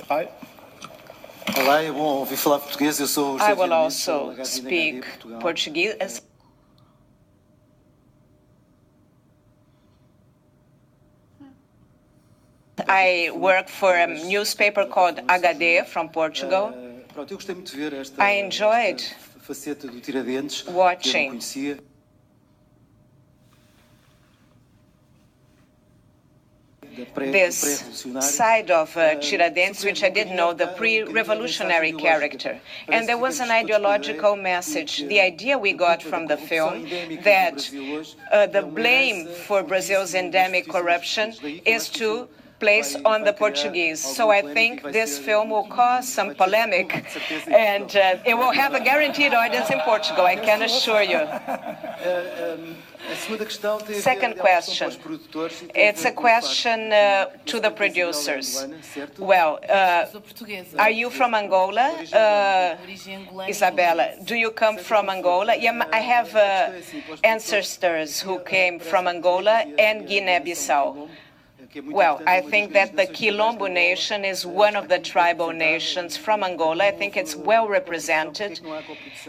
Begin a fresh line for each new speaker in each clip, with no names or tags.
Hi. Olá, é bom ouvir falar português. Eu sou o
I will also speak Portuguese. I work for a newspaper called HD from Portugal.
Pronto, eu gostei muito de ver
I enjoyed
faceta do Tiradentes, que eu não
watching
conhecia.
This side of Tiradentes, which I didn't know, the pre-revolutionary character. And there was an ideological message. The idea we got from the film that the blame for Brazil's endemic corruption is to place on the Portuguese. So I think this film will cause some polemic, and it will have a guaranteed audience in Portugal, I can assure you. Second question. It's a question to the producers. Well, are you from Angola, Isabella? Do you come from Angola? Yeah, I have ancestors who came from Angola and Guinea-Bissau. Well, I think that the Quilombo nation is one of the tribal nations from Angola. I think it's well represented.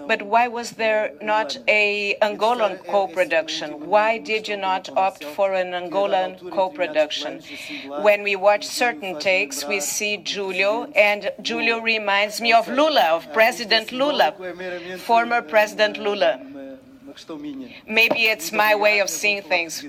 But why was there not an Angolan co-production? Why did you not opt for an Angolan co-production? When we watch certain takes, we see Julio, and Julio reminds me of Lula, of President Lula, former President Lula. Maybe it's my way of seeing things.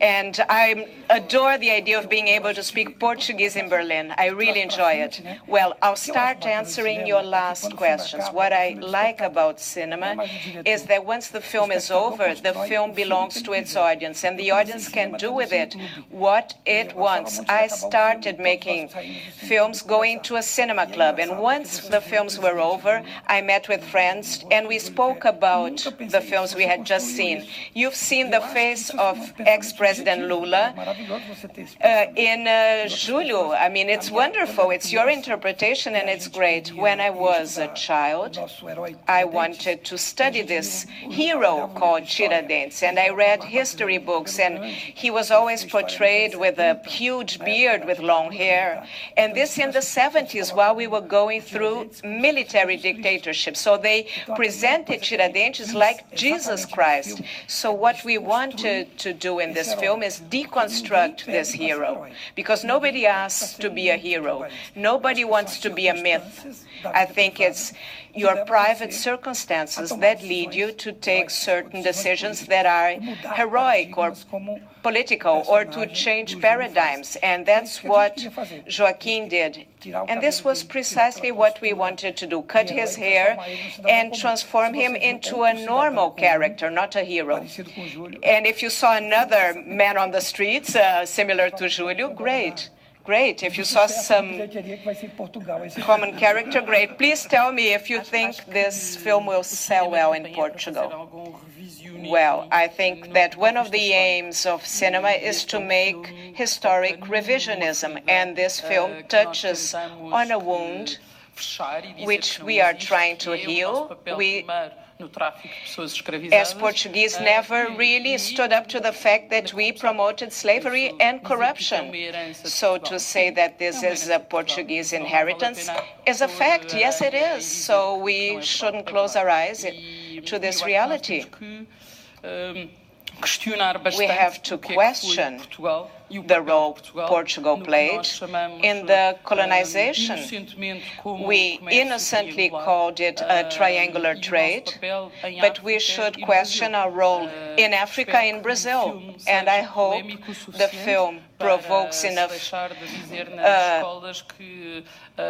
And I adore the idea of being able to speak Portuguese in Berlin. I really enjoy it. Well, I'll start answering your last questions. What I like about cinema is that once the film is over, the film belongs to its audience, and the audience can do with it what it wants. I started making films going to a cinema club, and once the films were over, I met with friends, and we spoke about the films we had just seen. You've seen the face of ex-President Lula in Julio. I mean, it's wonderful. It's your interpretation, and it's great. When I was a child, I wanted to study this hero called Tiradentes, and I read history books, and he was always portrayed with a huge beard with long hair. And this in the 70s, while we were going through military dictatorship. So they presented Tiradentes like Jesus Christ. So what we wanted to do in this film is deconstruct this hero, because nobody asks to be a hero. Nobody wants to be a myth. I think it's your private circumstances that lead you to take certain decisions that are heroic or political, or to change paradigms. And that's what Joaquim did. And this was precisely what we wanted to do, cut his hair and transform him into a normal character, not a hero. And if you saw another man on the streets, similar to Julio, great. Great. If you saw some common character, great. Please tell me if you think this film will sell well in Portugal. Well, I think that one of the aims of cinema is to make historic revisionism, and this film touches on a wound which we are trying to heal. We, as Portuguese, never really stood up to the fact that we promoted slavery and corruption. So to say that this is a Portuguese inheritance is a fact. Yes, it is. So we shouldn't close our eyes to this reality. We have to question the role Portugal played in the colonization. We innocently called it a triangular trade, but we should question our role in Africa, in Brazil. And I hope the film provokes enough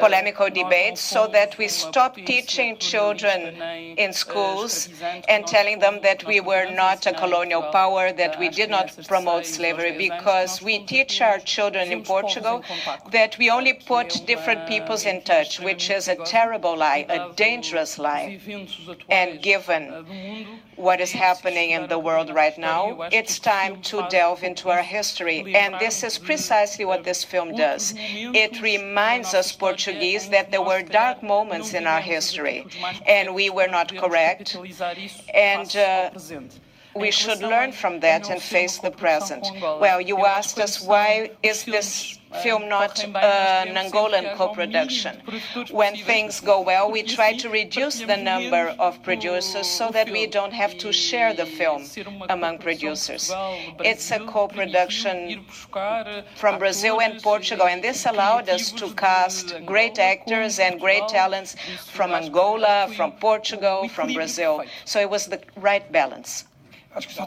polemical debates so that we stop teaching children in schools and telling them that we were not a colonial power, that we did not promote slavery, because we teach our children in Portugal that we only put different peoples in touch, which is a terrible lie, a dangerous lie. And given what is happening in the world right now, it's time to delve into our history. And this is precisely what this film does. It reminds us Portuguese that there were dark moments in our history, and we were not correct. And we should learn from that and face the present. Well, you asked us, why is this film not an Angolan co-production? When things go well, we try to reduce the number of producers so that we don't have to share the film among producers. It's a co-production from Brazil and Portugal, and this allowed us to cast great actors and great talents from Angola, from Portugal, from Brazil. So it was the right balance.